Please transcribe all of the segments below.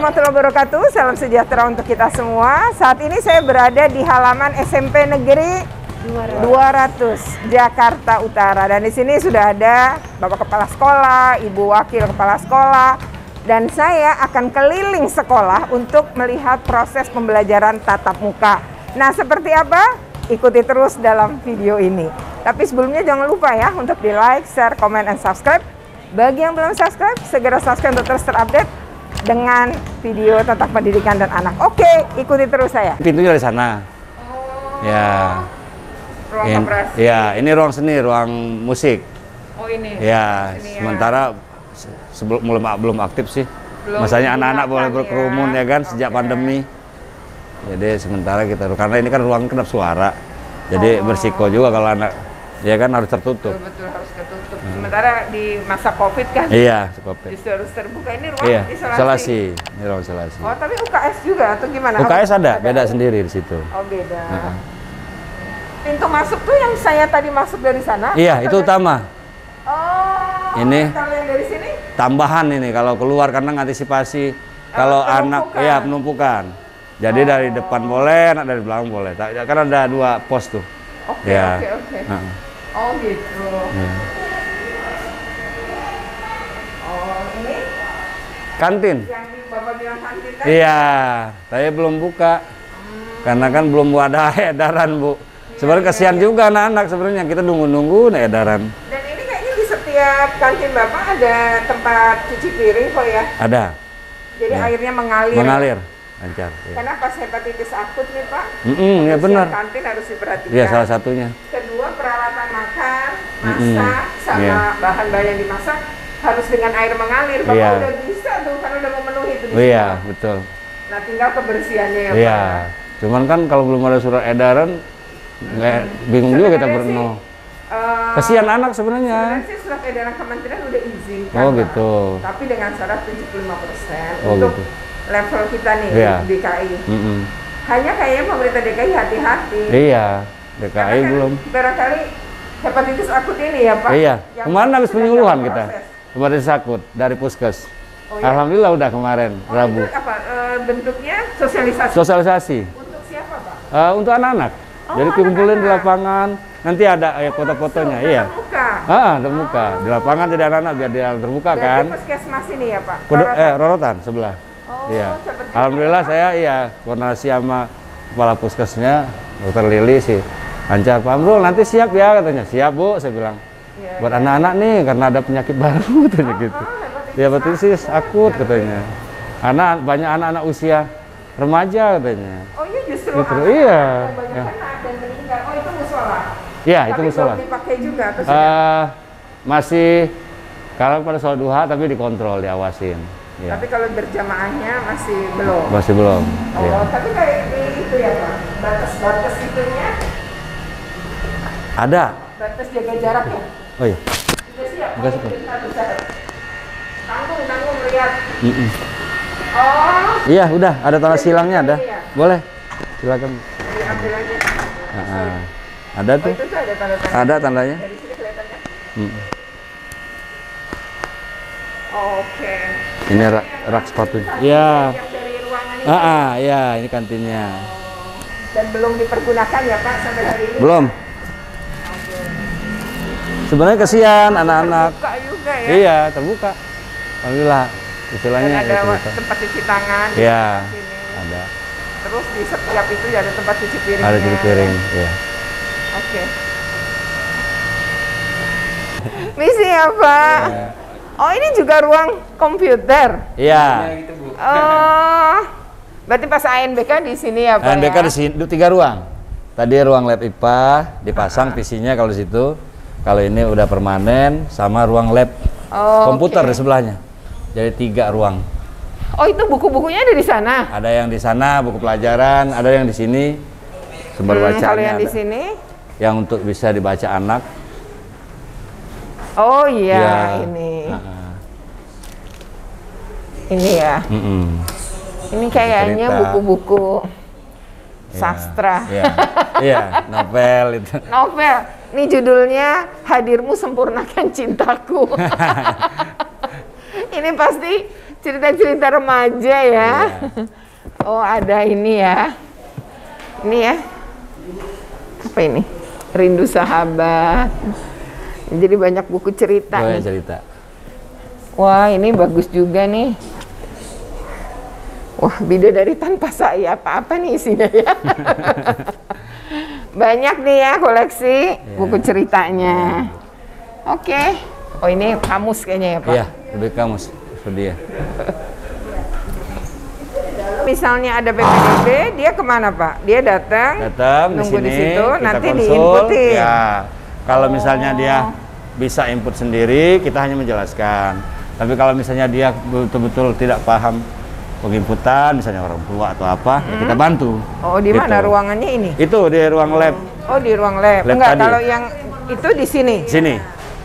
warahmatullahi wabarakatuh. Salam sejahtera untuk kita semua. Saat ini saya berada di halaman SMP Negeri 200 Jakarta Utara. Dan di sini sudah ada Bapak Kepala Sekolah, Ibu Wakil Kepala Sekolah, dan saya akan keliling sekolah untuk melihat proses pembelajaran tatap muka. Nah, seperti apa? Ikuti terus dalam video ini. Tapi sebelumnya jangan lupa ya untuk di like, share, comment, and subscribe. Bagi yang belum subscribe, segera subscribe untuk terus terupdate dengan video tentang pendidikan dan anak. Oke, ikuti terus saya. Pintunya dari sana. Oh. Ya. Ruang operasi. Ya, ini ruang seni, ruang musik. Oh, ini. Ya, ini sementara belum aktif sih. Masanya anak-anak boleh berkerumun ya kan sejak pandemi. Jadi sementara kita, karena ini kan ruang kedap suara. Jadi bersiko juga kalau anak, ya kan harus tertutup. Betul, harus tertutup. Sementara di masa COVID kan. Iya, COVID. Justru harus terbuka. Ini ruang isolasi. Ini ruang isolasi. Oh, tapi UKS juga atau gimana? UKS ada, beda sendiri di situ. Oh, beda. Pintu masuk tuh yang saya tadi masuk dari sana? Iya, itu utama. Oh. Ini. Kalau yang dari sini? Tambahan ini kalau keluar karena antisipasi kalau anak ya penumpukan. Jadi dari depan boleh, anak dari belakang boleh. Kan ada dua pos tuh. Oke, ya. oke. Oh gitu. Ya. Oh, ini? Kantin. Yang Bapak bilang kantin tadi? Iya, saya belum buka. Karena kan belum ada edaran, Bu. Sebenarnya kasihan juga anak-anak sebenarnya, kita nunggu-nunggu edaran. Dan ini kayaknya di setiap kantin Bapak ada tempat cuci piring kok ya? Ada. Jadi airnya mengalir. Mengalir, lancar. Ya. Karena pas hepatitis akut nih Pak, ya benar. kantin harus diperhatikan. Iya, salah satunya. Kedua, peralatan makan, masak, sama bahan-bahan yang dimasak harus dengan air mengalir. Bapak udah bisa tuh, karena udah memenuhi itu di Iya, betul. Nah, tinggal kebersihannya ya Pak. Iya, cuman kan kalau belum ada surat edaran, bingung juga kita berenang. Kasihan anak sebenarnya. Sebenarnya sih surat edaran kementerian udah izin. Oh gitu. Tapi dengan syarat 75% oh, untuk gitu. level kita nih DKI. Hanya kayaknya pemerintah DKI hati-hati. Iya, DKI kan belum. Barangkali hepatitis akut ini ya Pak. Iya. Kemarin habis penyuluhan kita. Hepatitis akut dari Puskes. Oh, iya? Alhamdulillah udah kemarin Rabu. Itu apa bentuknya sosialisasi? Sosialisasi. Untuk siapa Pak? Untuk anak-anak. Jadi kumpulin di lapangan. Nanti ada foto-fotonya, iya. Terbuka. Di lapangan jadi anak-anak biar dia terbuka kan. Puskesmas ini ya Pak? Rorotan sebelah. Iya. Alhamdulillah saya koordinasi sama kepala puskesnya, Dokter Lili sih. Lancar, Pak Amrul nanti siap ya katanya. Siap Bu, saya bilang. Buat anak-anak nih karena ada penyakit baru katanya gitu. Hepatitis akut katanya. Karena banyak anak-anak usia remaja katanya. Oh iya justru. Iya. Dan meninggal. Oh itu musola. Iya, itu musola. Tapi dipakai juga atau masih kalau pada sholat duha tapi dikontrol, diawasin. Ya. Tapi kalau berjamaahnya masih belum. Masih belum. Oh, ya. Tapi kayak itu ya Pak. Batas-batas itunya. Ada. Batas jaga jarak ya. Oh iya. Sudah siap. Sudah. Tanggung melihat. Oh. Iya, udah ada tanda silangnya ada. Ya? Boleh. Silakan. Diambil aja. Ada tuh. Oh, itu tuh ada tanda-tanda. Ada tandanya. Dari sini kelihatannya. Oke. Ini rak sepatunya. Iya. Dari ruangan ini. Ya, ini kantinnya. Dan belum dipergunakan ya Pak sampai hari ini. Belum. Sebenarnya kasihan anak-anak. Terbuka juga ya. Iya, terbuka. Alhamdulillah. Istilahnya dan ada tempat cuci tangan. Iya. Di sini. Ada. Terus di setiap itu ada tempat cuci piring. Ada cuci piring, iya. Oke. Misi ya Pak. Ya. Oh ini juga ruang komputer. Iya. Oh, berarti pas ANBK di sini ya Pak? ANBK di sini 3 ruang. Tadi ruang lab IPA dipasang PC-nya kalau di situ. Kalau ini udah permanen sama ruang lab komputer di sebelahnya. Jadi 3 ruang. Oh itu buku-bukunya ada di sana? Ada yang di sana buku pelajaran, ada yang di sini sumber bacaannya. Kalau yang di sini? Yang untuk bisa dibaca anak. Oh iya ini. Ini ya. Ini kayaknya buku-buku sastra. Iya, novel itu. Novel. Ini judulnya Hadirmu Sempurnakan Cintaku. Ini pasti cerita-cerita remaja ya. Oh, ada ini ya. Ini ya. Apa ini? Rindu Sahabat. Jadi banyak buku cerita. Banyak cerita. Wah, ini bagus juga nih. Wah, Bidadari Tanpa Saya. Apa-apa nih isinya ya. Banyak nih ya koleksi buku ceritanya. Oke. Oh, ini kamus kayaknya ya, Pak? Iya, lebih kamus. Itu dia. Misalnya ada PPDB, dia kemana Pak? Dia datang nunggu di situ, nanti diinputin. Ya, kalau misalnya dia bisa input sendiri, kita hanya menjelaskan. Tapi kalau misalnya dia betul-betul tidak paham penginputan, misalnya orang tua atau apa, ya kita bantu. Oh, di mana ruangannya ini? Itu di ruang lab. Oh, di ruang lab. Enggak, kalau yang itu di sini. Sini.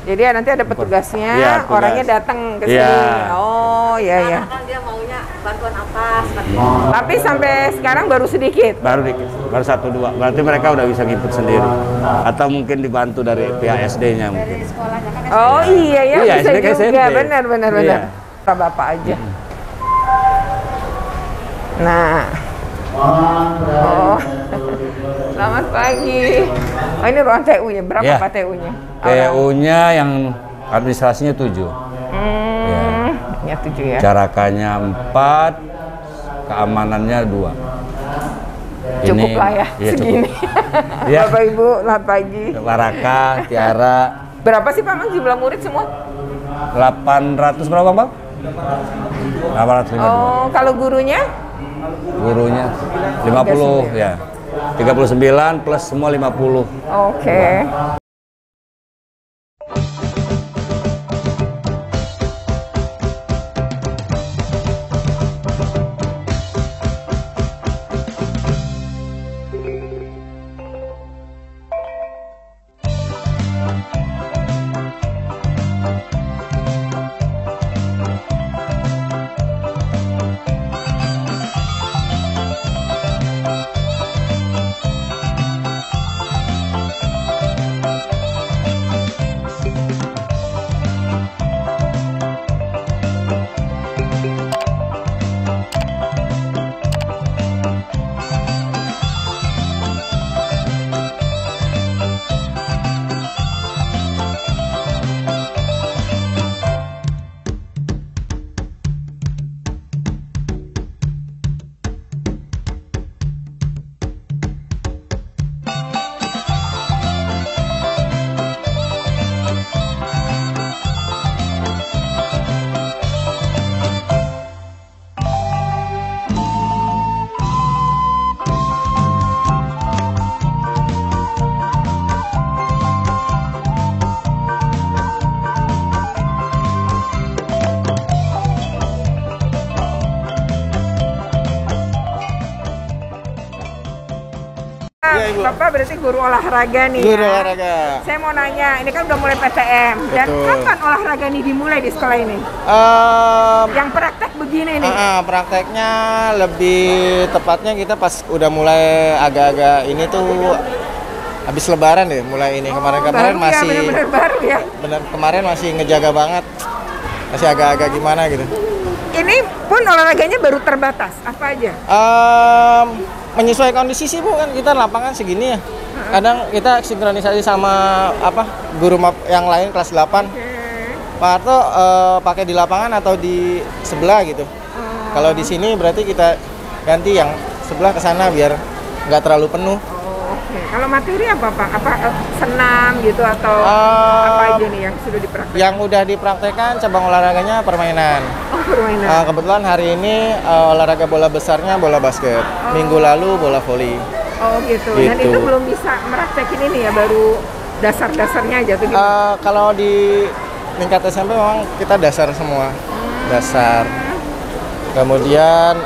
Jadi nanti ada petugasnya, ya, orangnya datang ke sini. Ya. Oh, iya ya. Kan dia maunya bantuan apa seperti itu. Tapi sampai sekarang baru sedikit. Baru dikit, baru 1-2. Berarti mereka udah bisa nginput sendiri. Atau mungkin dibantu dari pihak SD-nya mungkin. Dari sekolahnya kan. Oh iya ya, Iya, bisa SD ke juga. SMP. Benar. Iya. Bapak aja. Nah. Oh. Selamat pagi. Oh, ini ruang TU-nya. Berapa Ya. Pak TU-nya? TU-nya yang administrasinya 7. Ya 7 ya. Carakannya 4, keamanannya 2. Cukup lah ya, iya, segini. Iya. Bapak Ibu, selamat pagi. Laraka, Tiara. Berapa sih Pak Mang jumlah murid semua? 800 berapa Bang? 852. Oh, kalau gurunya? Gurunya 50 ya. 39 plus semua 50. Oke. Bapak berarti guru olahraga nih. Guru ya? olahraga. Saya mau nanya, ini kan udah mulai PTM. Dan Betul. kapan olahraga ini dimulai di sekolah ini? Yang praktek begini nih. Prakteknya lebih tepatnya kita pas udah mulai agak-agak ini tuh habis lebaran deh mulai ini. Kemarin-kemarin Baru masih ya, bener-bener baru ya. bener kemarin masih ngejaga banget. Masih agak-agak gimana gitu. Ini pun olahraganya baru terbatas. Apa aja? Menyesuaikan kondisi sih Bu, kan kita lapangan segini ya. Kadang kita sinkronisasi sama guru map yang lain kelas 8. Pak Harto pakai di lapangan atau di sebelah gitu. Kalau di sini berarti kita ganti yang sebelah ke sana biar nggak terlalu penuh. Kalau materi apa Pak? Apa senam gitu atau apa aja nih yang sudah dipraktekkan? Yang udah dipraktekkan cabang olahraganya permainan. Oh, permainan. Kebetulan hari ini olahraga bola besarnya bola basket. Minggu lalu bola voli. Oh gitu. Dan Gitu. itu belum bisa meraktekin ini ya, baru dasar-dasarnya aja tuh gimana? Kalau di tingkat SMP memang kita dasar semua. Dasar. Kemudian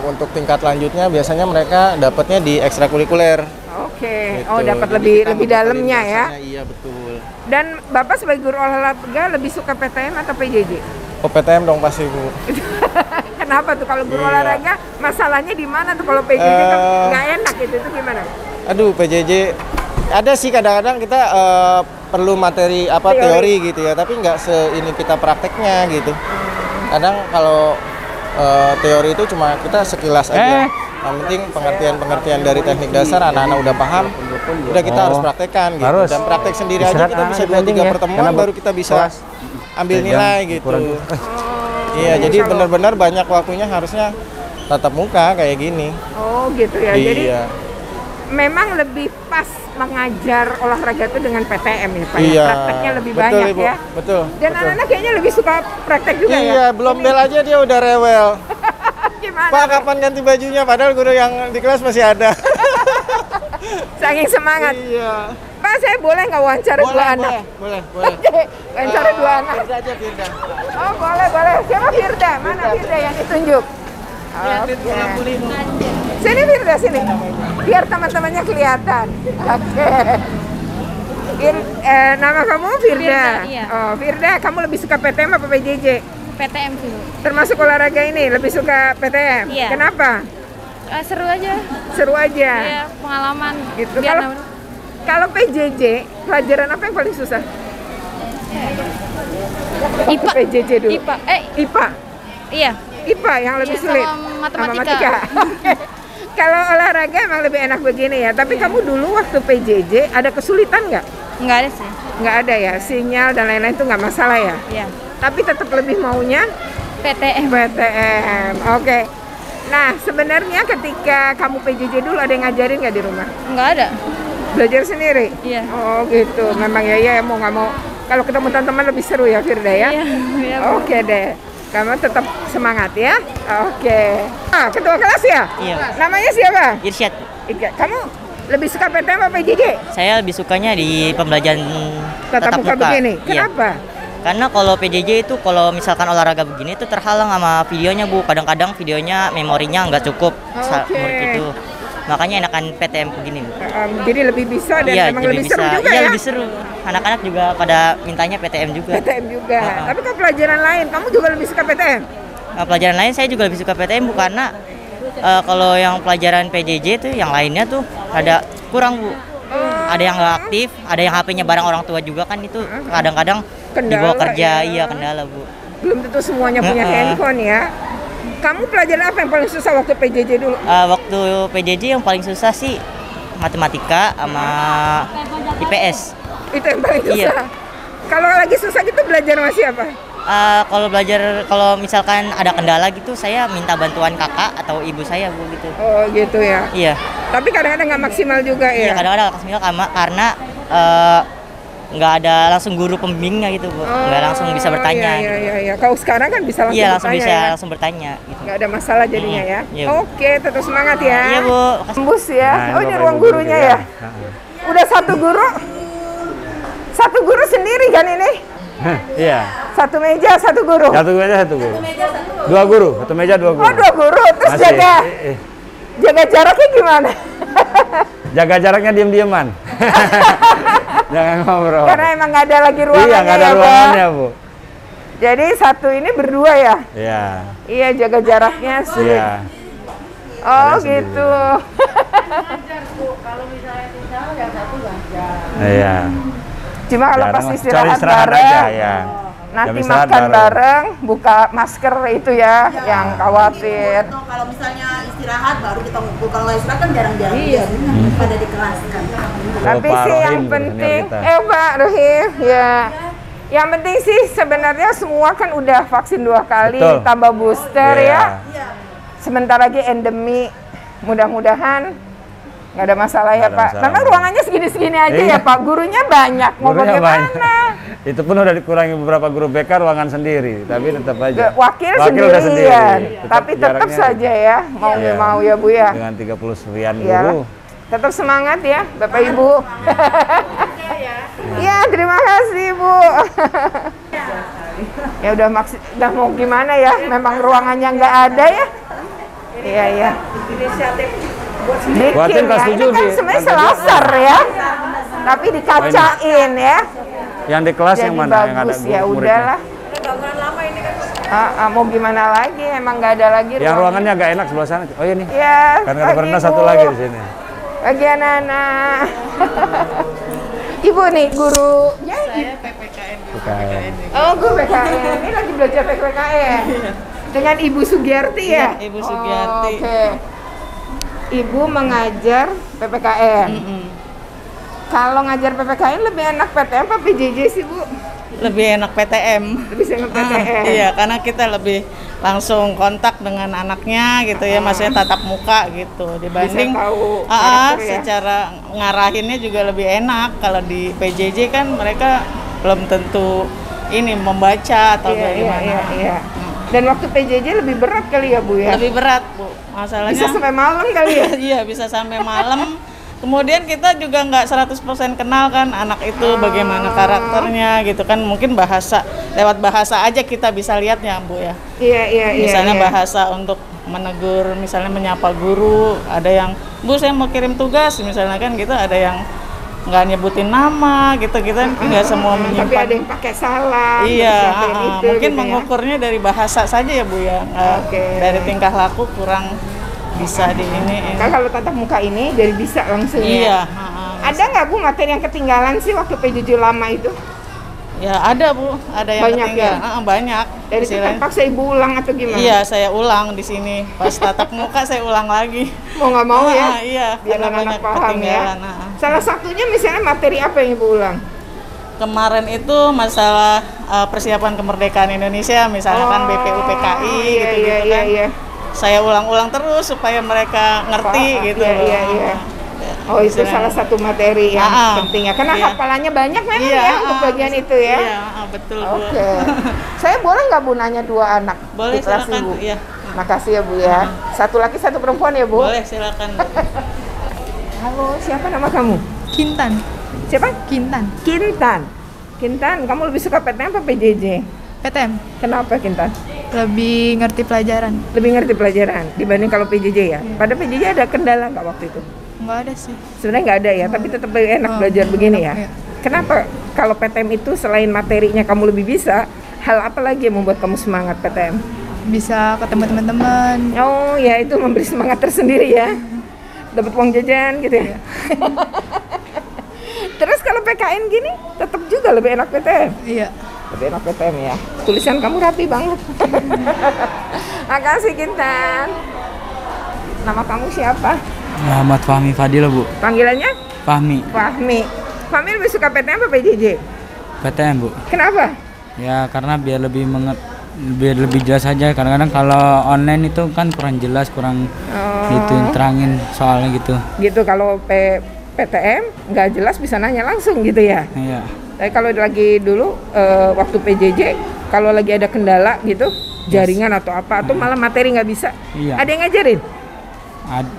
untuk tingkat lanjutnya biasanya mereka dapatnya di ekstrakurikuler. Oke. Gitu. Oh, dapat Jadi lebih kita dalamnya ngepelin ya. dasarnya, iya betul. Dan Bapak sebagai guru olahraga lebih suka PTM atau PJJ? Oh, PTM dong pasti Bu. Kenapa tuh kalau guru Iya. olahraga masalahnya di mana tuh kalau PJJ kan nggak enak gitu, itu gimana? Aduh, PJJ ada sih kadang-kadang kita perlu materi teori gitu ya, tapi nggak ini kita prakteknya gitu. kadang kalau teori itu cuma kita sekilas aja. Yang penting pengertian dari teknik dasar anak-anak udah paham, udah kita harus praktekkan gitu. Dan praktek sendiri aja kita bisa 2-3 pertemuan baru kita bisa ambil nilai gitu. Iya, jadi benar-benar banyak waktunya harusnya tatap muka kayak gini. Oh gitu ya. Iya. Jadi memang lebih pas mengajar olahraga itu dengan PTM ya Pak. Iya. Prakteknya lebih Betul, banyak Ibu. ya. Betul. Dan anak-anak kayaknya lebih suka praktek juga ya. Iya, belum bel aja dia udah rewel. Gimana? Pak, kapan ganti bajunya? Padahal guru yang di kelas masih ada. Saking semangat. Iya. Pak, saya boleh nggak wawancara dua anak? Boleh. Oke, wawancara dua anak. Firda aja, Firda. Oh boleh. Siapa Firda? Mana Firda yang ditunjuk? Oke. Sini Firda, sini. Biar teman-temannya kelihatan. Oke. Nama kamu Firda? Firda, iya. Oh, Firda, kamu lebih suka PTM apa PJJ? PTM sih, Bu. Termasuk olahraga ini, lebih suka PTM? Iya. Kenapa? Seru aja. Seru aja? Iya, pengalaman. Gitu. Biar Kalau PJJ, pelajaran apa yang paling susah? IPA. PJJ dulu. IPA. IPA? Iya. IPA yang lebih Iya, sulit? sama matematika. Sama Oke. Kalau olahraga emang lebih enak begini ya, tapi kamu dulu waktu PJJ ada kesulitan nggak? Nggak ada sih. Nggak ada ya, sinyal dan lain-lain itu nggak masalah ya? Iya. Tapi tetap lebih maunya PTM. PTM. Oke. Nah, sebenarnya ketika kamu PJJ dulu ada yang ngajarin nggak di rumah? Nggak ada. Belajar sendiri? Iya. Oh gitu, memang ya mau nggak mau. Kalau ketemu teman-teman lebih seru ya Firda ya? Iya, Bu. Oke deh, kamu tetap semangat ya? Oke. Ah, ketua kelas ya? Iya. Namanya siapa? Irsyad. Kamu lebih suka PTM apa PJJ? Saya lebih sukanya di pembelajaran Tatap muka begini? Iya. Kenapa? Karena kalau PJJ itu kalau misalkan olahraga begini itu terhalang sama videonya, Bu. Kadang-kadang videonya memorinya nggak cukup Oke. murid itu. Makanya enakan PTM begini, Bu. Jadi lebih bisa dan Iya, memang jadi lebih seru juga iya, ya? lebih seru. Anak-anak juga pada mintanya PTM juga. PTM juga. Uh-uh. Tapi kalau pelajaran lain, kamu juga lebih suka PTM? Nah, pelajaran lain saya juga lebih suka PTM, Bu, karena kalau yang pelajaran PJJ itu yang lainnya tuh ada kurang, Bu. Ada yang nggak aktif, ada yang HP-nya barang orang tua juga kan itu kadang-kadang dibawa kerja, ya. iya kendala, Bu. Belum tentu semuanya punya handphone ya. Kamu pelajaran apa yang paling susah waktu PJJ dulu? Waktu PJJ yang paling susah sih matematika sama IPS. Itu yang paling susah. Iya. Kalau lagi susah gitu belajar sama siapa? Kalau misalkan ada kendala gitu saya minta bantuan kakak atau ibu saya, Bu, gitu. Oh gitu ya. Iya. Tapi kadang-kadang nggak maksimal juga Iya, ya. kadang-kadang karena nggak ada langsung guru pembimbingnya gitu, Bu. Nggak langsung bisa bertanya. Iya, gitu. iya. Kalau sekarang kan bisa langsung Iya, langsung bertanya bisa ya. langsung bertanya gitu. Nggak ada masalah jadinya ya. Iya, Bu. Oke, tetap semangat ya. Iya, Bu. Makasih. Tembus ya. Nah, Oh ini Bapak ruang Ibu gurunya juga. ya. Udah satu guru. Satu guru sendiri kan ini? Iya. Satu meja, satu guru. Satu meja, satu guru. Dua guru, satu meja, dua guru. Oh dua guru. Terus Masih. jaga jaraknya gimana? Jaga jaraknya diem-dieman. Jangan ngobrol. Karena emang nggak ada lagi ruangannya Iya, nggak ada ya, Pak? ruangannya, Bu. Jadi satu ini berdua ya? Iya. Iya, jaga jaraknya sulit. Iya. Oh Ada sendiri. gitu. Iya. Cuma kalau Jarang pas lah. istirahat Cari istirahat bareng, aja, ya. nanti Jam istirahat makan bareng, buka masker itu ya, yang khawatir. Kalau misalnya istirahat baru kita ngumpul. Kalau nggak istirahat kan jarang-jarang pada di kelas kan. Tapi Pak sih yang Rohim, penting, senior kita. Pak Rohim, ya. Yang penting sih sebenarnya semua kan udah vaksin 2 kali, Betul. tambah booster Iya. ya. Sebentar lagi endemi, mudah-mudahan nggak ada masalah ya Nggak ada Pak. masalah. Karena ruangannya segini-segini aja Iya. ya Pak, gurunya banyak, mau Gurunya bagaimana? banyak. Itu pun udah dikurangi beberapa guru BK ruangan sendiri, tapi tetap aja. Wakil udah sendirian, Tetap tapi tetap jaraknya saja ya, mau Iya. nggak mau ya Bu ya. Dengan 30 sekian Iya. guru. Tetap semangat ya Bapak Ibu. Iya, terima kasih Bu. Ya udah mau gimana ya, memang ruangannya nggak ada ya. Iya iya. Buatin kelas Bikin ya, 7 ini kan di sebenarnya lantai selasar ya. Tapi dikacain ya. Yang di kelas Jadi yang mana yang ada bagus ya muridnya? udahlah. Mau gimana lagi, emang nggak ada lagi Yang ruangannya agak enak sebelah sana. Oh iya nih. Ya, Kan kata pagi, pernah Bu. satu lagi di sini. Bagi anak-anak. Ibu nih gurunya Saya PPKN dulu. PPKN. Oh, gue PKN. Ini lagi belajar PKN. Dengan Ibu Sugiarti ya? Iya, Ibu Sugiarti. Oh, oke. Ibu mengajar PPKN. Kalau ngajar PPKN lebih enak PTM apa PJJ sih, Bu? Lebih enak PTM. Lebih enak PTM. Iya, karena kita lebih langsung kontak dengan anaknya gitu ya, maksudnya tatap muka gitu dibanding Bisa tahu karakter ya? secara ngarahinnya juga lebih enak. Kalau di PJJ kan mereka belum tentu ini membaca atau bagaimana. Iya. Dan waktu PJJ lebih berat kali ya, Bu ya? Lebih berat, Bu. Masalahnya Bisa sampai malam kali ya? Iya, bisa sampai malam. Kemudian kita juga nggak 100% kenal kan anak itu bagaimana karakternya gitu kan, mungkin lewat bahasa aja kita bisa lihatnya, Bu ya. Iya. Misalnya bahasa untuk menegur, misalnya menyapa guru, ada yang, Bu saya mau kirim tugas, misalnya kan gitu, ada yang nggak nyebutin nama gitu, kita nggak semua menyimpan. Tapi ada yang pakai salam. Iya, terus yang itu, mungkin gitu mengukurnya dari bahasa saja ya, Bu ya. Dari tingkah laku kurang bisa di ini. Kan kalau tatap muka ini jadi bisa langsung Iya. ya. Ada nggak, Bu, materi yang ketinggalan sih waktu PJJ lama itu? Ya ada, Bu, ada yang Banyak ketinggalan. Banyak. Dari itu Istilahnya. terpaksa Ibu ulang atau gimana? Iya, saya ulang di sini. Pas tatap muka saya ulang lagi. Mau nggak mau ya? Iya, Biar karena anak-anak banyak paham ya. ketinggalan. Salah satunya misalnya materi apa yang Ibu ulang? Kemarin itu masalah persiapan kemerdekaan Indonesia, misalkan BPUPKI gitu-gitu kan. Iya. Saya ulang-ulang terus supaya mereka ngerti gitu. Iya. Oh, itu salah satu materi yang penting ya. Karena hafalannya banyak memang ya untuk bagian itu ya. Iya, betul, Bu. Oke. Saya boleh nggak, Bu, nanya 2 anak? Boleh, di kelas silakan. Ibu? Iya. Makasih ya, Bu ya. Satu laki, satu perempuan ya, Bu? Boleh, silakan, Bu. Halo, siapa nama kamu? Kintan. Siapa? Kintan. Kintan, kamu lebih suka PTM apa PJJ? PTM. Kenapa, Kintan? Lebih ngerti pelajaran. Lebih ngerti pelajaran dibanding kalau PJJ ya? Pada PJJ ada kendala nggak waktu itu? Nggak ada sih. Sebenarnya nggak ada ya, tapi tetap lebih enak belajar begini ya? Iya. Kenapa kalau PTM itu selain materinya kamu lebih bisa, hal apa lagi yang membuat kamu semangat PTM? Bisa ketemu teman-teman. Oh ya, itu memberi semangat tersendiri ya? Dapat uang jajan gitu ya? Terus kalau PKN gini, tetap juga lebih enak PTM? Iya. Lebih enak PTM ya? Tulisan kamu rapi banget. Makasih, Kintan. Nama kamu siapa? Muhammad Fahmi Fadil, Bu. Panggilannya? Fahmi. Fahmi lebih suka PTM apa PJJ? PTM, Bu. Kenapa? Ya karena biar lebih jelas aja. Kadang-kadang kalau online itu kan kurang jelas, kurang gitu terangin soalnya gitu. Gitu, kalau PTM nggak jelas bisa nanya langsung gitu ya? Iya. Tapi kalau lagi dulu waktu PJJ, kalau lagi ada kendala gitu, jaringan atau apa, atau malah materi nggak bisa, Iya. ada yang ngajarin?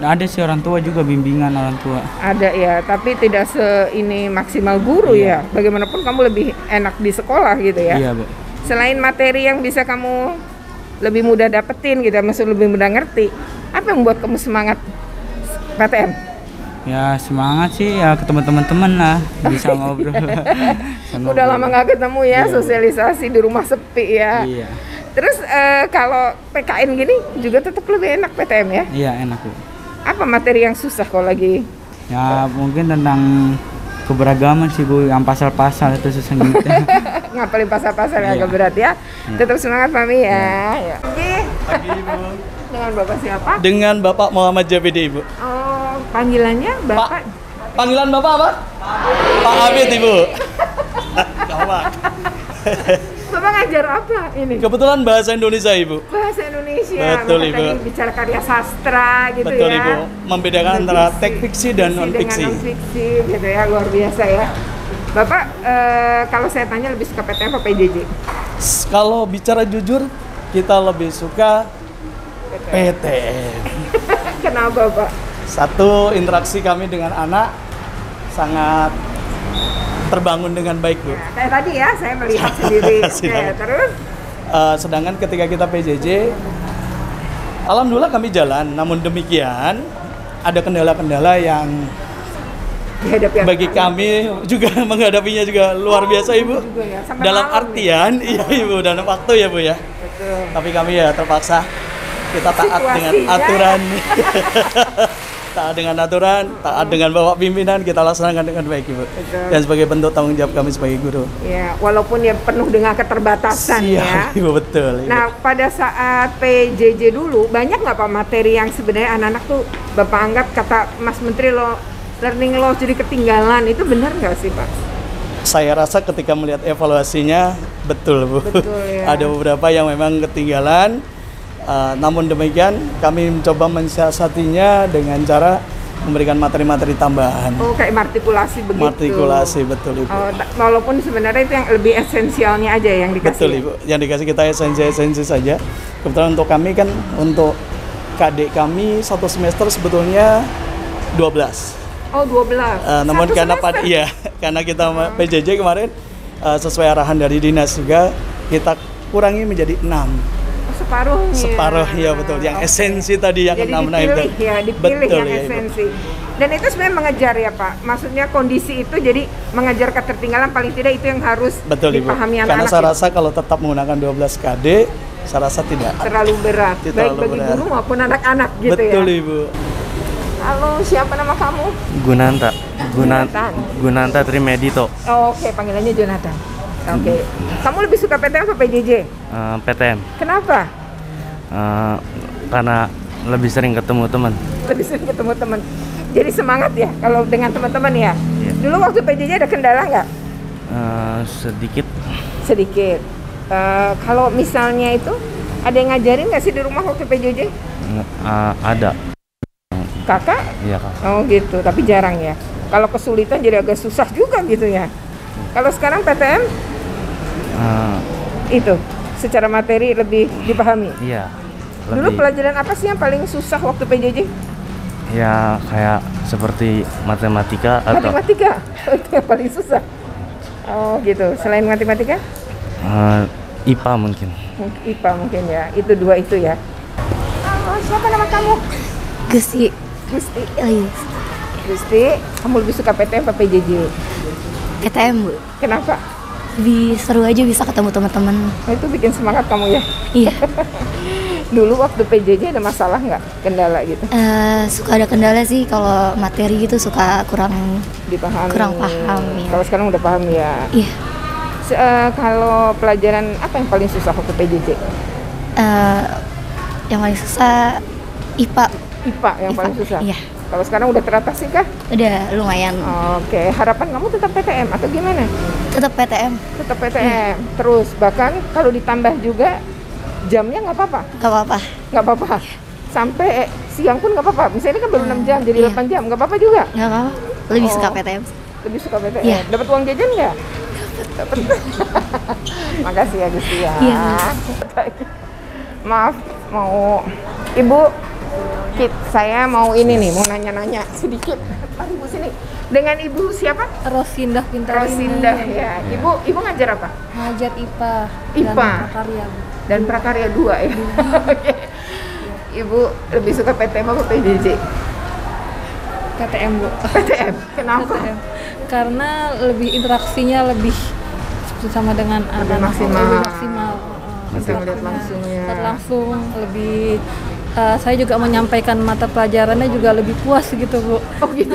Ada sih orang tua juga, bimbingan orang tua. Ada ya, tapi tidak ini maksimal guru ya. Bagaimanapun kamu lebih enak di sekolah gitu ya. Iya, Bu. Selain materi yang bisa kamu lebih mudah dapetin gitu, maksud lebih mudah ngerti, apa yang membuat kamu semangat PTM? Ya semangat sih ya ketemu teman-teman lah, bisa ngobrol. Udah lama nggak ketemu ya, sosialisasi di rumah sepi ya. Iya. Terus kalau PKN gini juga tetap lebih enak PTM ya? Iya enak, Bu. Apa materi yang susah kalau lagi? Ya mungkin tentang keberagaman sih, Bu, yang pasal-pasal itu susah gitu. Ngapalin pasal-pasal yang Iya. agak berat ya? Tetap semangat, Mami ya. Ya. Pagi, Ibu. Dengan Bapak siapa? Dengan Bapak Muhammad Jabedi, Ibu. Oh, panggilannya Bapak? Panggilan Bapak apa? Pak Abid, Ibu. Gawat. Bapak ngajar apa ini? Kebetulan bahasa Indonesia, Ibu. Bahasa Indonesia. Betul, Bapak Ibu. tadi bicara karya sastra gitu Betul, ya. Ibu. Membedakan antara teks fiksi dan non Dengan fiksi. non-fiksi gitu ya, luar biasa ya. Bapak, kalau saya tanya lebih suka PTM apa PJJ? Kalau bicara jujur, kita lebih suka PTM. Kenapa, Pak? Satu, interaksi kami dengan anak sangat terbangun dengan baik, Bu. Nah, kayak tadi ya, saya melihat sendiri. Oke, terus? Sedangkan ketika kita PJJ, alhamdulillah kami jalan. Namun demikian, ada kendala-kendala yang Dihadapi apa? bagi kami juga menghadapinya juga luar biasa, Ibu. juga ya, sampai Dalam malam artian, iya Ibu, dalam waktu ya, Bu ya. Betul. Tapi kami ya terpaksa kita taat dengan Situasinya. aturan. taat dengan aturan, taat dengan bapak pimpinan, kita laksanakan dengan baik, Ibu. Dan sebagai bentuk tanggung jawab kami sebagai guru. Ya, walaupun ya penuh dengan keterbatasan ya. Ibu, betul. Ibu. Nah, pada saat PJJ dulu, banyak nggak Pak materi yang sebenarnya anak-anak tuh Bapak anggap, kata Mas Menteri, learning loss jadi ketinggalan, itu benar nggak sih Pak? Saya rasa ketika melihat evaluasinya, betul Bu. Betul, ya. Ada beberapa yang memang ketinggalan. Namun demikian kami mencoba mensiasatinya dengan cara memberikan materi-materi tambahan. Oh, kayak martikulasi begitu. Martikulasi, betul Ibu. Oh, walaupun sebenarnya itu yang lebih esensialnya aja yang dikasih. Betul Ibu. Yang dikasih kita esensi-esensi saja. Kebetulan untuk kami kan, untuk KD kami satu semester sebetulnya 12. Oh, 12. Namun Satu karena semester? karena kita PJJ kemarin sesuai arahan dari dinas juga, kita kurangi menjadi 6. Separuh ya betul. Yang esensi tadi yang jadi 6 dipilih itu. ya, dipilih betul, yang ya, esensi. Dan itu sebenarnya mengejar ya Pak. Maksudnya kondisi itu jadi mengejar ketertinggalan, paling tidak itu yang harus betul, dipahami Ibu. Karena anak-anak. saya rasa kalau tetap menggunakan 12 KD, saya rasa tidak terlalu berat, baik bagi berat. guru maupun anak-anak gitu ya. Betul Ibu. Halo, siapa nama kamu? Gunanta. Jonathan. Gunanta Trimedito. Oh, oke, panggilannya Jonathan. Oke. Kamu lebih suka PTM atau PJJ? PTM. Kenapa? Karena lebih sering ketemu teman. Lebih sering ketemu teman. Jadi semangat ya kalau dengan teman-teman ya. Iya. Dulu waktu PJJ ada kendala nggak? Sedikit. Sedikit. Kalau misalnya itu ada yang ngajarin nggak sih di rumah waktu PJJ? Ada. Kakak? Iya Kak. Oh gitu, tapi jarang ya. Kalau kesulitan jadi agak susah juga gitu ya. Kalau sekarang PTM? Itu secara materi lebih dipahami. Iya. Dulu pelajaran apa sih yang paling susah waktu PJJ? Ya kayak seperti matematika atau Matematika. Itu yang paling susah. Oh gitu. Selain matematika? IPA mungkin. IPA mungkin ya. Itu dua itu ya. Halo, siapa nama kamu? Gusti. Gusti. Oh, iya. Gusti, kamu lebih suka PTM atau PJJ? PTM, Bu. Kenapa? Lebih seru aja bisa ketemu teman-teman. Oh, itu bikin semangat kamu ya? Iya. Dulu waktu PJJ ada masalah nggak? Kendala gitu? Suka ada kendala sih, kalau materi gitu suka kurang dipahami. Kurang paham ya. Kalau sekarang udah paham ya? Iya. Kalau pelajaran apa yang paling susah waktu PJJ? Yang paling susah IPA. IPA yang paling susah? Iya. Kalau sekarang udah teratasi kah? Udah lumayan. Oke, harapan kamu tetap PTM atau gimana? Tetap PTM. Tetap PTM. Terus bahkan kalau ditambah juga jamnya nggak apa-apa? Nggak apa-apa. Nggak apa-apa? Sampai siang pun nggak apa-apa? Misalnya kan baru 6 jam jadi 8 jam, nggak apa-apa juga? Nggak apa-apa. Lebih suka PTM. Lebih suka PTM? Iya. Dapat uang jajan nggak? Dapat. Makasih ya Gusti ya. Iya. Maaf, mau Ibu, saya mau ini nih, mau nanya-nanya sedikit. Ibu sini. Dengan Ibu siapa? Rosindah Pintar. Rosindah ya. Ibu ngajar apa? Ngajar IPA. IPA. Dan prakarya. Dan prakarya 2 ya. Oke. Ibu lebih suka PTM atau PJJ? PTM, Bu. PTM. Kenapa? PTM. Karena lebih interaksinya lebih sama dengan anak-anak. Lebih maksimal. Bisa melihat langsung ya. Lihat langsung lebih. Saya juga menyampaikan mata pelajarannya juga lebih puas gitu, Bu. Oh gitu.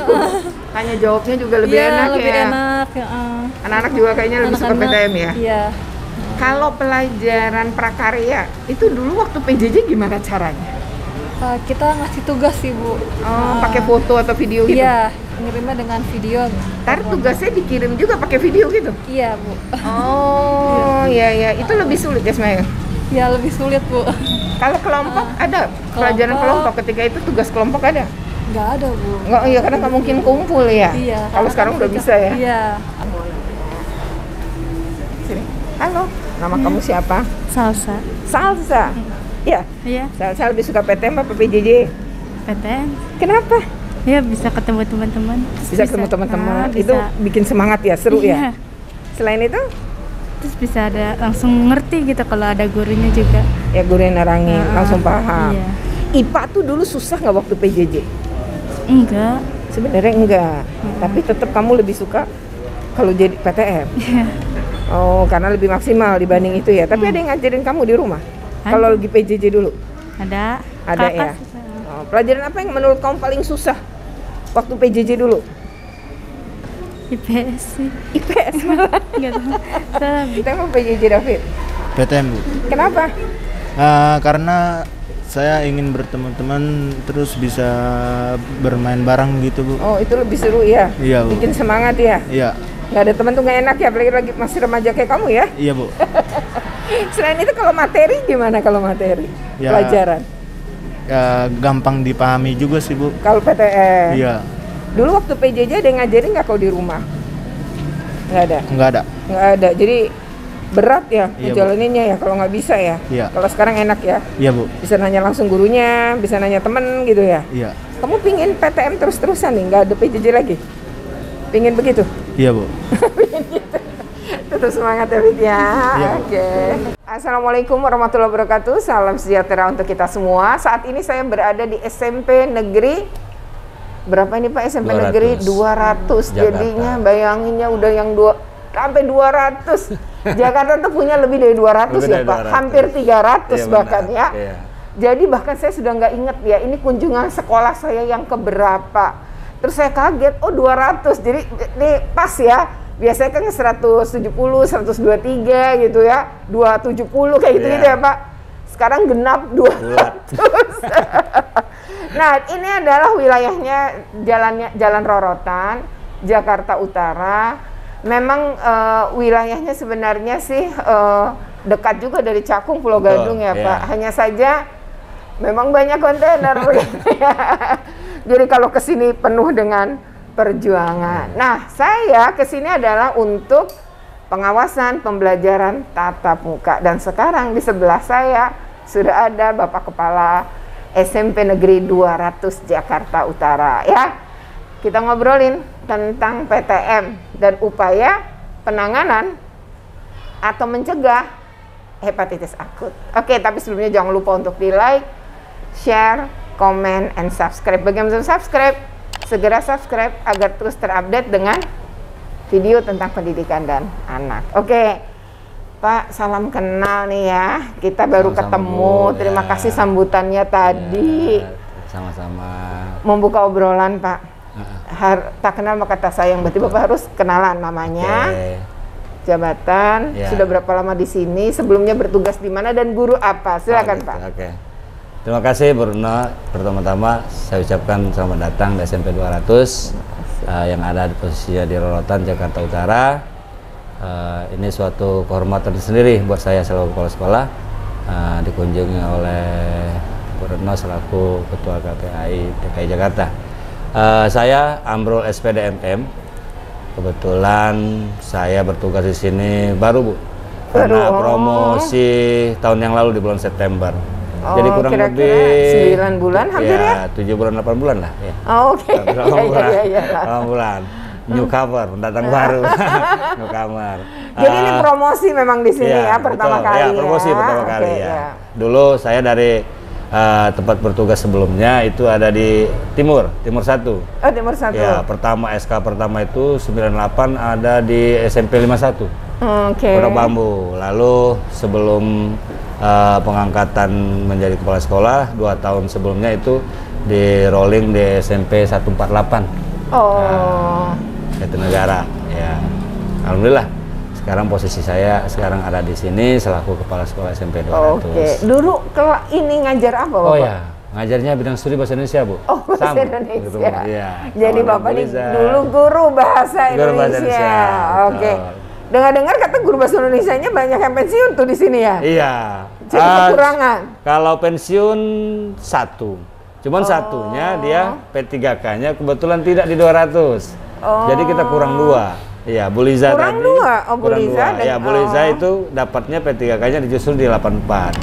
Tanya jawabnya juga lebih enak lebih ya. enak. Anak-anak juga kayaknya lebih suka PTM ya. Iya. Kalau pelajaran prakarya itu dulu waktu PJJ gimana caranya? Kita ngasih tugas sih, Bu. Pakai foto atau video gitu? Iya, ngirimnya dengan video. Ntar tugasnya dikirim juga pakai video gitu? Iya, Bu. Oh, iya. Itu lebih sulit ya sebenarnya? Ya, lebih sulit, Bu. Kalau kelompok ada? Pelajaran kelompok ketika itu tugas kelompok ada? Nggak ada, Bu. Nggak, iya karena nggak mungkin kumpul ya? Iya. Kalau sekarang udah bisa ya? Iya. Sini. Halo, nama kamu siapa? Salsa. Salsa? Iya? Iya. Salsa lebih suka PTM apa PJJ? PTM. Kenapa? Ya, bisa ketemu teman-teman. Bisa ketemu teman-teman. Itu bikin semangat ya, seru ya? Selain itu? Terus bisa ada langsung ngerti gitu kalau ada gurunya juga. Ya guru yang nerangin, langsung paham. Iya. IPA tuh dulu susah nggak waktu PJJ? Enggak. Sebenarnya enggak. Tapi tetap kamu lebih suka kalau jadi PTM. Iya. Oh, karena lebih maksimal dibanding itu ya. Tapi ada yang ngajarin kamu di rumah? Kalau lagi PJJ dulu? Ada. Ada ya? Pelajaran apa yang menurut kamu paling susah waktu PJJ dulu? IPS sih. IPS malah? Nggak tahu. Salah. Kita mau PJJ David. PTM, Bu. Kenapa? Karena saya ingin berteman-teman terus bisa bermain bareng gitu, Bu. Oh, itu lebih seru ya? Iya, Bu. Bikin semangat ya? Iya. Nggak ada teman tuh nggak enak ya, apalagi lagi masih remaja kayak kamu ya? Iya, Bu. Selain itu kalau materi gimana kalau materi? Ya, pelajaran? Ya, gampang dipahami juga sih, Bu. Kalau PTN? Iya. Dulu waktu PJJ ada yang ngajarin nggak kau di rumah? Nggak ada? Nggak ada. Nggak ada, jadi berat ya Iya, ngejalaninnya ya kalau nggak bisa ya? Iya. Kalau sekarang enak ya? Iya, Bu. Bisa nanya langsung gurunya, bisa nanya temen gitu ya? Iya. Kamu pingin PTM terus-terusan nih, nggak ada PJJ lagi? Pingin begitu? Iya, Bu. Tetap semangat ya, Fit ya. Iya, Bu. Oke. Assalamualaikum warahmatullahi wabarakatuh. Salam sejahtera untuk kita semua. Saat ini saya berada di SMP Negeri. Berapa ini Pak SMP 200. Negeri? 200. Jakarta. Jadinya bayanginnya udah yang sampai 200. Jakarta tuh punya lebih dari 200 Lebih ya dari Pak. 200. Hampir 300 Iya, bahkan benar. ya. Iya. Jadi bahkan saya sudah nggak inget ya, ini kunjungan sekolah saya yang keberapa. Terus saya kaget, oh 200. Jadi ini pas ya. Biasanya kan 170, 123 gitu ya. 270 kayak gitu-gitu Iya. ya Pak. Sekarang genap 200. Nah, ini adalah wilayahnya Jalan Rorotan, Jakarta Utara. Memang wilayahnya sebenarnya sih dekat juga dari Cakung, Pulau Gadung ya iya. Pak. Hanya saja memang banyak kontainer. Jadi kalau ke sini penuh dengan perjuangan. Nah, saya ke sini adalah untuk pengawasan pembelajaran tatap muka. Dan sekarang di sebelah saya sudah ada Bapak Kepala SMP Negeri 200 Jakarta Utara ya. Kita ngobrolin tentang PTM dan upaya penanganan atau mencegah hepatitis akut. Oke, tapi sebelumnya jangan lupa untuk di-like, share, comment, and subscribe. Bagaimana subscribe? Segera subscribe agar terus terupdate dengan video tentang pendidikan dan anak. Oke, Pak, salam kenal nih ya. Kita baru Sama-sama, ketemu. Bu, Terima ya. kasih sambutannya tadi. Sama-sama. Membuka obrolan, Pak. Tak kenal maka tak sayang. Berarti Bapak harus kenalan namanya, Oke. jabatan, Ya. sudah berapa lama di sini, sebelumnya bertugas di mana dan guru apa. Silakan, gitu, Pak. Oke. Terima kasih Bruno. Pertama-tama saya ucapkan selamat datang di SMP 200 yang ada di posisinya di Rorotan, Jakarta Utara. Ini suatu kehormatan tersendiri buat saya selaku kepala sekolah, dikunjungi oleh Bruno selaku Ketua KPAI DKI Jakarta. Saya Amrul SPDMM. Kebetulan saya bertugas di sini baru, Bu, karena promosi tahun yang lalu di bulan September. Jadi kurang kira-kira lebih 9 bulan hampir ya? 7 bulan 8 bulan lah ya. Oh, oke. Hampir 8 bulan. Iya. 8 bulan. Newcomer, pendatang baru. Newcomer. Jadi ini promosi memang di sini ya pertama betul. kali. Ya, promosi pertama Oke, kali ya. ya. Dulu saya dari tempat bertugas sebelumnya itu ada di Timur 1. Oh, Timur 1. Ya, pertama SK pertama itu 98 ada di SMP 51. Oke. Pondok Bambu. Lalu sebelum pengangkatan menjadi kepala sekolah 2 tahun sebelumnya itu di rolling di SMP 148. Oh. Jatinegara. Ya. Alhamdulillah. Sekarang posisi saya sekarang ada di sini selaku kepala sekolah SMP 200. Oke. Dulu ini ngajar apa, Bapak? Oh ya, ngajarnya bidang studi bahasa Indonesia, Bu. Oh, bahasa Sama, Indonesia. gitu, iya. Jadi Sama Bapak ini Liza. dulu guru bahasa Guru bahasa Indonesia. Indonesia, Oke. betul. Dengar-dengar kata guru bahasa Indonesianya banyak yang pensiun tuh di sini ya? Iya. Jadi kekurangan. Kalau pensiun satu. Cuman satunya dia P3K-nya kebetulan tidak di 200. Jadi kita kurang 2. Iya, Bu Liza Kurang tadi. 2. Oh, Bu kurang Liza 2. dan- Ya, Bu Liza itu dapatnya P3K-nya justru di 84.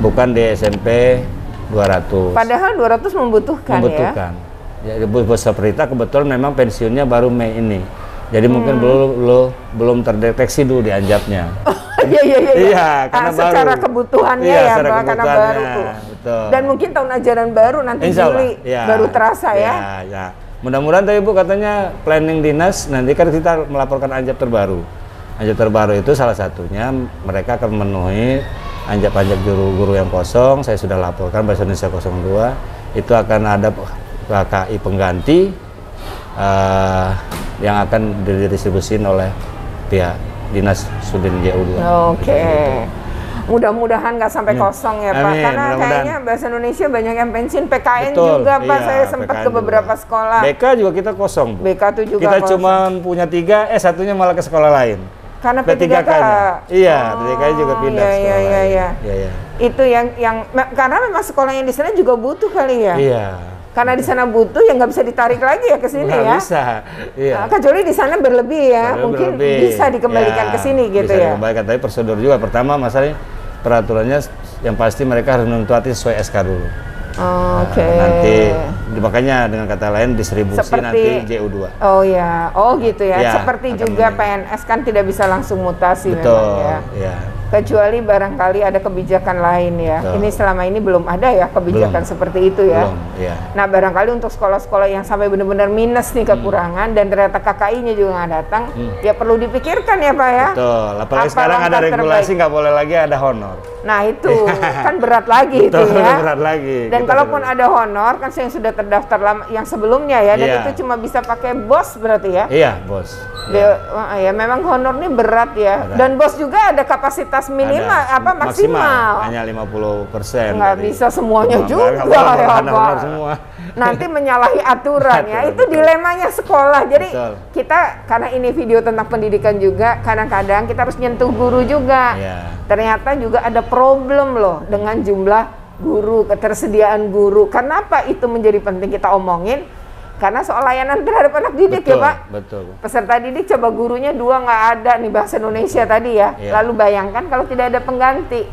Bukan di SMP 200. Padahal 200 membutuhkan ya? Membutuhkan. Ya, Bu Saprita kebetulan memang pensiunnya baru Mei ini. Jadi mungkin belum terdeteksi dulu di anjapnya. Iya, karena secara baru. kebutuhannya Iya, ya, secara Pak, karena kebutuhannya, baru tuh. betul. Dan mungkin tahun ajaran baru nanti Insya Allah, Juli ya. baru terasa ya. Ya. Mudah-mudahan tadi Bu katanya planning dinas nanti kan kita melaporkan anjap terbaru. Anjap terbaru itu salah satunya mereka akan memenuhi anjap-anjap guru-guru yang kosong. Saya sudah laporkan bahasa Indonesia 02. itu akan ada KKI pengganti yang akan didistribusikan oleh pihak Dinas Sudin JU2. Oke. Mudah-mudahan nggak sampai kosong ya Pak, Amin, karena mudah-mudahan. kayaknya Bahasa Indonesia banyak yang pensiun, PKN Betul, juga Pak, iya, saya sempat PKN ke beberapa juga. sekolah. BK juga kita kosong, Bu. BK tuh juga kita kosong. cuma punya 3, satunya malah ke sekolah lain. Karena P3K-nya. P3K. Iya, P3K-nya juga pindah ke sekolah iya, lain. iya. Iya. Itu yang karena memang sekolah yang di sana juga butuh kali ya. Iya. Karena di sana butuh ya nggak bisa ditarik lagi ya ke sini Nggak ya. bisa. Iya. Nah, kecuali di sana berlebih ya, Padahal mungkin berlebih. bisa dikembalikan Ya, ke sini gitu bisa ya. dikembalikan, tapi prosedur juga. Pertama masalahnya peraturannya yang pasti mereka harus menuntut sesuai SK dulu. Oke. Nanti makanya dengan kata lain distribusi Seperti- nanti JU2. Oh ya, oh gitu ya. Ya, Seperti akan juga PNS kan tidak bisa langsung mutasi Betul. memang ya. Ya. Kecuali barangkali ada kebijakan lain ya. Betul. Ini selama ini belum ada ya kebijakan Belum. seperti itu ya. Belum, ya. Nah barangkali untuk sekolah-sekolah yang sampai benar-benar minus nih kekurangan dan ternyata KKI-nya juga nggak datang, ya perlu dipikirkan ya Pak ya. Betul. Apalagi Apa sekarang ada langkah regulasi terbaik? nggak boleh lagi ada honor. Nah itu kan berat lagi itu Betul, ya. berat lagi. Dan Kita kalaupun ada honor kan yang sudah terdaftar lama, yang sebelumnya ya, dan Iya. itu cuma bisa pakai BOS berarti ya. Iya, Bos. Ya memang honor ini berat ya. Berat. Dan BOS juga ada kapasitas minimal apa maksimal. Hanya 50%. Nggak dari- bisa semuanya Nggak juga boleh, ya honor Pak. semua. Nanti menyalahi aturan ya. Betul, Itu betul. dilemanya sekolah. Jadi Betul. kita karena ini video tentang pendidikan juga, kadang-kadang kita harus nyentuh guru juga. Iya. Ternyata juga ada problem loh dengan jumlah guru, ketersediaan guru. Kenapa itu menjadi penting kita omongin? Karena soal layanan terhadap anak didik ya Betul, Pak. betul. Peserta didik coba gurunya 2 nggak ada nih bahasa Indonesia tadi ya. Iya. Lalu bayangkan kalau tidak ada pengganti.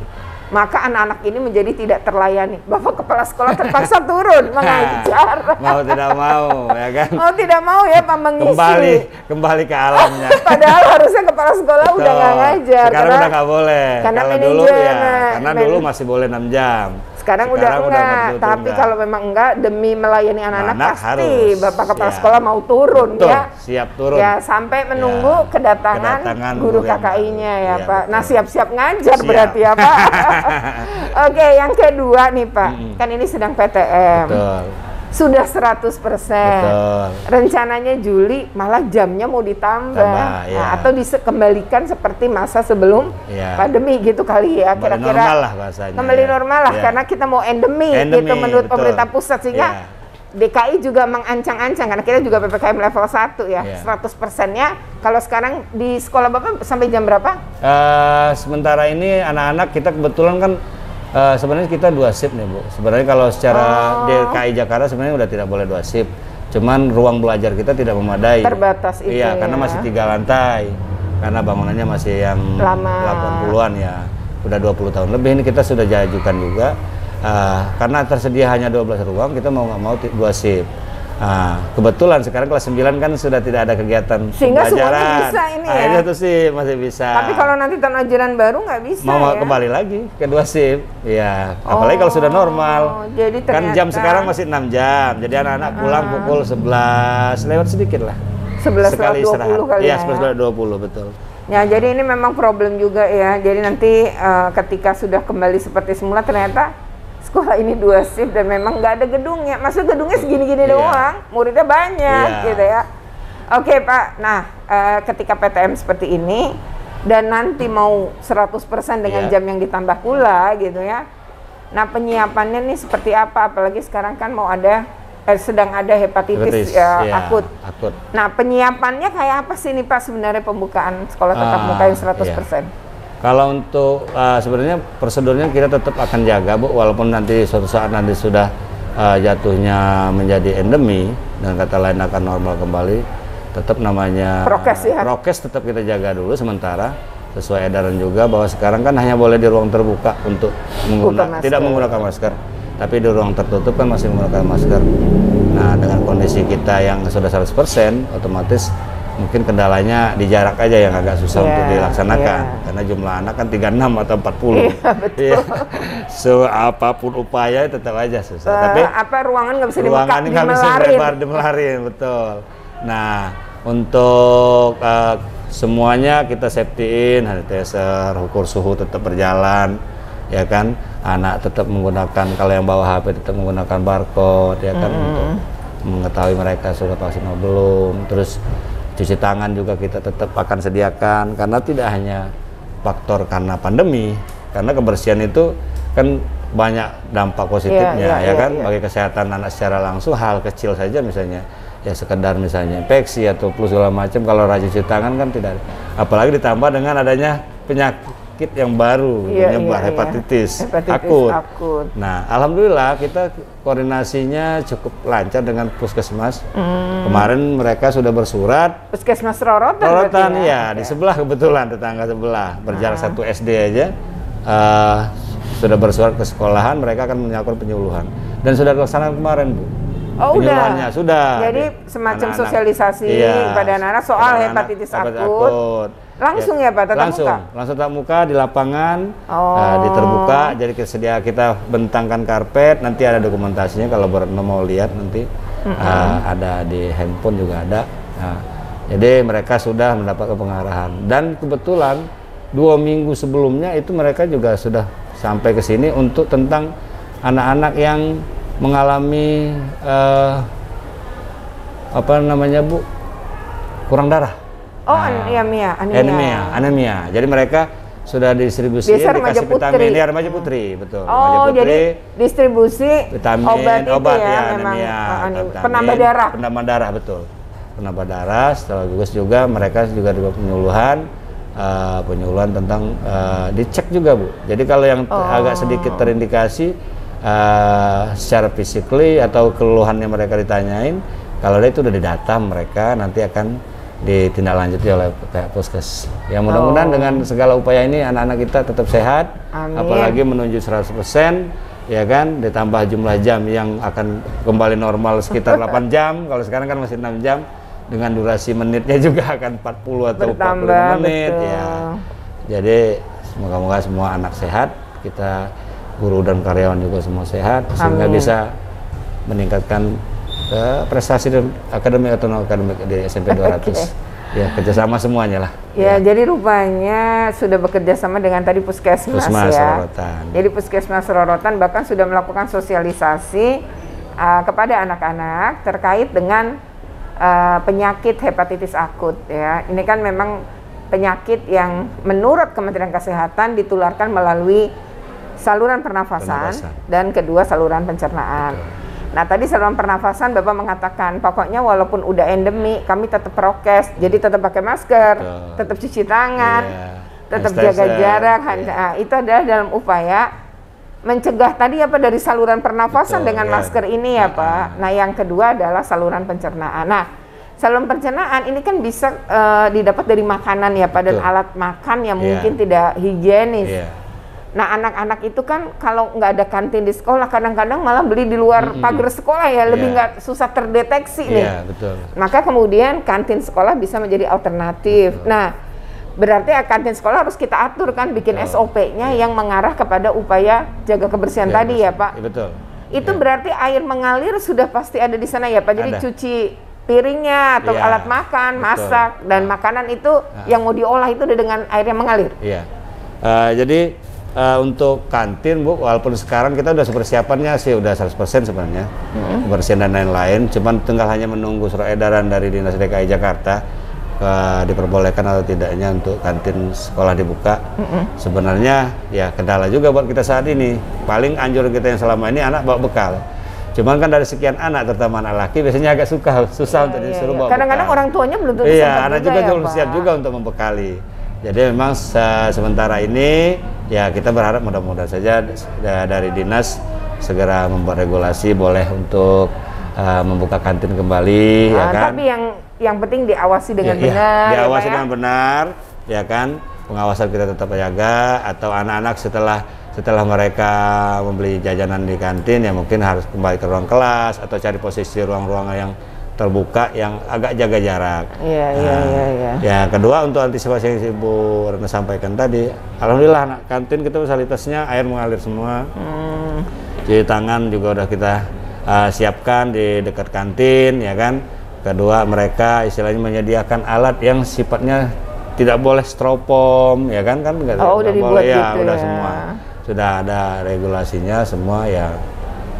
Maka anak-anak ini menjadi tidak terlayani. Bapak kepala sekolah terpaksa turun mengajar. Mau tidak mau, ya kan? Oh tidak mau ya Pak mengisi. Kembali ke alamnya. Padahal harusnya kepala sekolah udah nggak ngajar. Sekarang udah nggak boleh. Karena Kalau dulu manajemen, ya, karena dulu masih boleh 6 jam. Sekarang udah enggak, betul-betul tapi enggak. kalau memang enggak demi melayani anak-anak Anak pasti harus, Bapak kepala ya. sekolah mau turun Betul, ya. siap turun. Ya sampai menunggu Ya, kedatangan kedatangan guru guru yang KKI-nya ya Iya, Pak. Nah betul. siap-siap ngajar Siap. berarti ya Pak. Oke yang kedua nih Pak, kan ini sedang PTM. Betul. Sudah 100%. Betul. Rencananya Juli malah jamnya mau ditambah. Tambah, ya. Nah, atau dikembalikan seperti masa sebelum Ya. pandemi gitu kali ya. Kembali Kira-kira normal lah bahasanya, Kembali ya. normal lah Ya. karena kita mau endemi Endemi, gitu menurut betul. pemerintah pusat sehingga Ya. DKI juga mengancang-ancang karena kita juga PPKM level 1 ya. Ya. 100%-nya kalau sekarang di sekolah Bapak sampai jam berapa? Sementara ini anak-anak kita kebetulan kan sebenarnya kita 2 shift nih Bu. Sebenarnya kalau secara DKI Jakarta sebenarnya udah tidak boleh 2 shift. Cuman ruang belajar kita tidak memadai. Terbatas itu Iya, karena ya. masih 3 lantai. Karena bangunannya masih yang Lama. 80-an ya. Udah 20 tahun lebih ini kita sudah ajukan juga. Karena tersedia hanya 12 ruang, kita mau nggak mau 2 shift. Kebetulan sekarang kelas 9 kan sudah tidak ada kegiatan Sehingga semuanya pembelajaran. bisa ini ya. Akhirnya tuh sih masih bisa. Tapi kalau nanti tahun ajaran baru nggak bisa mau ya. kembali lagi ke 2 shift. Ya, apalagi kalau sudah normal. Jadi Kan jam sekarang masih 6 jam. Jadi anak-anak pulang pukul 11 lewat sedikit lah. 11 Sekali lewat 20 kali Iya, ya. 11 lewat 20 betul. Ya, jadi ini memang problem juga ya. Jadi nanti ketika sudah kembali seperti semula ternyata sekolah ini 2 shift dan memang nggak ada gedungnya. Maksud gedungnya segini-gini Iya. doang, muridnya banyak Iya. gitu ya. Oke Pak, nah ketika PTM seperti ini dan nanti mau 100% dengan Iya. jam yang ditambah pula gitu ya. Nah penyiapannya nih seperti apa? Apalagi sekarang kan mau ada sedang ada hepatitis Iya, akut. akut. Nah penyiapannya kayak apa sih nih Pak sebenarnya pembukaan sekolah tatap muka yang 100%? Kalau untuk sebenarnya prosedurnya kita tetap akan jaga Bu, walaupun nanti suatu saat nanti sudah jatuhnya menjadi endemi dan kata lain akan normal kembali, tetap namanya prokes ya. Prokes tetap kita jaga dulu sementara sesuai edaran juga bahwa sekarang kan hanya boleh di ruang terbuka untuk tidak menggunakan masker, tapi di ruang tertutup kan masih menggunakan masker. Nah dengan kondisi kita yang sudah 100%, otomatis mungkin kendalanya di jarak aja yang agak susah untuk dilaksanakan karena jumlah anak kan 36 atau 40. Iya, betul. So apapun upaya tetap aja susah. Tapi apa ruangan nggak bisa ruangan nggak bisa dimelarin, betul. Nah untuk semuanya kita safety-in, sanitizer, ukur suhu tetap berjalan. ya kan, anak tetap menggunakan, kalau yang bawa HP tetap menggunakan barcode, ya kan, untuk mengetahui mereka sudah vaksin atau belum. Terus cuci tangan juga kita tetap akan sediakan, karena tidak hanya faktor karena pandemi, karena kebersihan itu kan banyak dampak positifnya, ya kan, bagi kesehatan anak secara langsung. Hal kecil saja misalnya, ya sekedar misalnya infeksi atau flu segala macam, kalau rajin cuci tangan kan tidak, apalagi ditambah dengan adanya penyakit yang baru, menyebar, hepatitis akut. Nah, alhamdulillah kita koordinasinya cukup lancar dengan puskesmas. Kemarin mereka sudah bersurat. Puskesmas Rorotan ya, di sebelah kebetulan, tetangga sebelah, berjarak 1 SD aja. Sudah bersurat ke sekolahan, mereka akan melakukan penyuluhan, dan sudah dilaksanakan kemarin, Bu. Oh, penyuluhannya sudah. Jadi semacam sosialisasi pada anak-anak soal hepatitis akut. Langsung ya Pak, tatap muka? Langsung tatap muka di lapangan, di terbuka. Jadi kita bentangkan karpet, nanti ada dokumentasinya kalau mau lihat nanti. Ada di handphone juga ada. Jadi mereka sudah mendapatkan pengarahan, dan kebetulan 2 minggu sebelumnya itu mereka juga sudah sampai ke sini untuk tentang anak-anak yang mengalami apa namanya, Bu, kurang darah. Anemia. Jadi mereka sudah distribusi, dikasih vitamin, remaja putri, betul. Oh, jadi distribusi obat ya, memang penambah darah, betul. Penambah darah, sekaligus juga mereka juga penyuluhan tentang dicek juga, Bu. Jadi kalau yang agak sedikit terindikasi secara physically atau keluhannya mereka ditanyain, kalau itu udah didata, mereka nanti akan ditindaklanjuti oleh pihak puskes. Ya, mudah-mudahan dengan segala upaya ini anak-anak kita tetap sehat. Apalagi menuju 100%, ya kan, ditambah jumlah jam yang akan kembali normal sekitar 8 jam. Kalau sekarang kan masih 6 jam, dengan durasi menitnya juga akan 40 atau 45 menit. Ya. Jadi semoga-moga semua anak sehat, kita guru dan karyawan juga semua sehat, sehingga bisa meningkatkan prestasi dan akademik atau non akademik di SMP 200. Ya, kerjasama semuanya lah. Ya, jadi rupanya sudah bekerja sama dengan tadi Puskesmas ya. Rorotan. Jadi Puskesmas Rorotan bahkan sudah melakukan sosialisasi kepada anak-anak terkait dengan penyakit hepatitis akut ya. Ini kan memang penyakit yang menurut Kementerian Kesehatan ditularkan melalui saluran pernafasan dan kedua saluran pencernaan. Nah, tadi saluran pernafasan Bapak mengatakan pokoknya walaupun udah endemi kami tetap prokes, jadi tetap pakai masker, tetap cuci tangan, tetap jaga jarak. Itu adalah dalam upaya mencegah tadi apa dari saluran pernafasan dengan masker ini ya Pak. Nah, yang kedua adalah saluran pencernaan. Nah, saluran pencernaan ini kan bisa didapat dari makanan ya Pak, dan alat makan yang mungkin tidak higienis. Nah, anak-anak itu kan kalau nggak ada kantin di sekolah, kadang-kadang malah beli di luar pagar sekolah ya, lebih nggak susah terdeteksi nih. Betul. Maka kemudian kantin sekolah bisa menjadi alternatif. Nah, berarti kantin sekolah harus kita atur kan, bikin SOP-nya yang mengarah kepada upaya jaga kebersihan tadi ya Pak. Betul. Itu berarti air mengalir sudah pasti ada di sana ya Pak. Jadi cuci piringnya atau alat makan, masak, dan makanan itu yang mau diolah itu udah dengan air yang mengalir. Iya. Jadi untuk kantin, Bu, walaupun sekarang kita udah persiapannya sih udah 100% sebenarnya, kebersihan dan lain-lain, cuman tinggal hanya menunggu surat edaran dari Dinas DKI Jakarta diperbolehkan atau tidaknya untuk kantin sekolah dibuka. Sebenarnya ya kendala juga buat kita saat ini. Paling anjuran kita yang selama ini anak bawa bekal. Cuman kan dari sekian anak, terutama anak laki, biasanya agak susah untuk disuruh bawa bekal. Kadang-kadang orang tuanya belum tentu anak juga belum siap juga untuk membekali. Jadi memang sementara ini ya kita berharap mudah-mudahan saja dari dinas segera membuat regulasi boleh untuk membuka kantin kembali, ya kan. Tapi yang penting diawasi dengan benar. Diawasi dengan benar, ya kan. Pengawasan kita tetap jaga, atau anak-anak setelah mereka membeli jajanan di kantin ya mungkin harus kembali ke ruang kelas atau cari posisi ruang-ruang yang terbuka yang agak jaga jarak. Ya, kedua untuk antisipasi yang Ibu Retno sampaikan tadi, alhamdulillah kantin kita fasilitasnya air mengalir semua. Cuci tangan juga udah kita siapkan di dekat kantin, ya kan. Kedua, mereka istilahnya menyediakan alat yang sifatnya tidak boleh stropom, ya kan, nggak udah boleh gitu udah semua sudah ada regulasinya semua ya.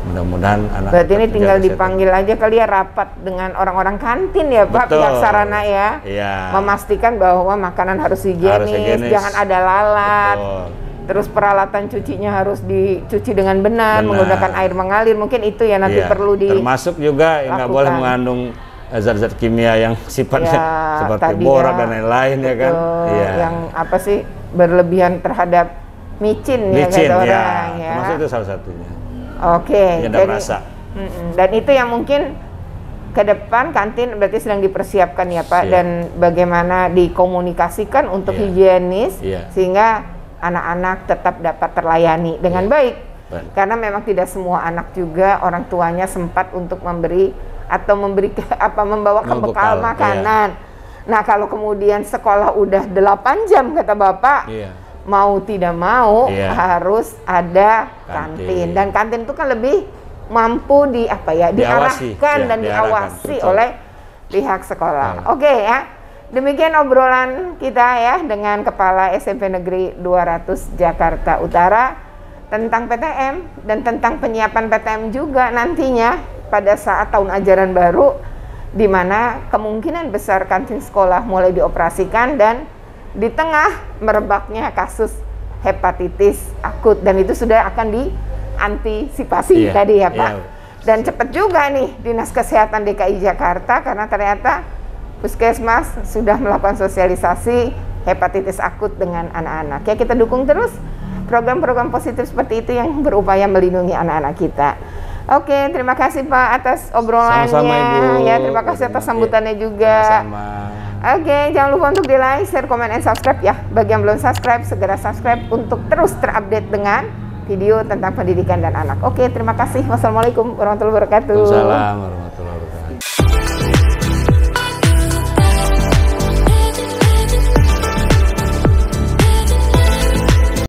Mudah-mudahan anak. Berarti ini tinggal kesehatan. dipanggil aja kali ya rapat dengan orang-orang kantin ya Pak, Betul. pihak sarana ya. Iya. Memastikan bahwa makanan harus higienis, jangan ada lalat. Betul. Terus peralatan cucinya harus dicuci dengan benar, menggunakan air mengalir. Mungkin itu ya nanti Iya. perlu di termasuk juga nggak boleh mengandung zat-zat kimia yang sifatnya Ya, seperti tadi borak ya. dan lain-lain ya kan. Betul, Iya. yang apa sih berlebihan terhadap micin, ya Micin, kata ya. orang ya. Termasuk itu salah satunya. Oke. Penyedap rasa. Dan itu yang mungkin ke depan kantin berarti sedang dipersiapkan ya Pak, Siap. dan bagaimana dikomunikasikan untuk Iya. higienis Iya. sehingga anak-anak tetap dapat terlayani dengan baik. Baik. Karena memang tidak semua anak juga orang tuanya sempat untuk memberi atau membawakan bekal makanan. Nah, kalau kemudian sekolah udah 8 jam kata Bapak, Iya. mau tidak mau Iya. harus ada kantin. Dan kantin itu kan lebih mampu Diawasi, diarahkan ya, dan diarahkan, diawasi betul. oleh pihak sekolah. Oke ya. Demikian obrolan kita ya dengan Kepala SMP Negeri 200 Jakarta Utara tentang PTM dan tentang penyiapan PTM juga nantinya pada saat tahun ajaran baru, di mana kemungkinan besar kantin sekolah mulai dioperasikan dan di tengah merebaknya kasus hepatitis akut, dan itu sudah akan diantisipasi tadi ya Pak. Dan cepat juga nih Dinas Kesehatan DKI Jakarta, karena ternyata Puskesmas sudah melakukan sosialisasi hepatitis akut dengan anak-anak. Ya, kita dukung terus program-program positif seperti itu yang berupaya melindungi anak-anak kita. Oke, terima kasih Pak atas obrolannya. Sama-sama, Ibu. Ya, terima kasih atas sambutannya juga. Sama. Oke, jangan lupa untuk di like, share, komen, and subscribe ya. Bagi yang belum subscribe, segera subscribe untuk terus terupdate dengan video tentang pendidikan dan anak. Oke, terima kasih. Wassalamualaikum warahmatullahi wabarakatuh. Waalaikumsalam warahmatullahi wabarakatuh.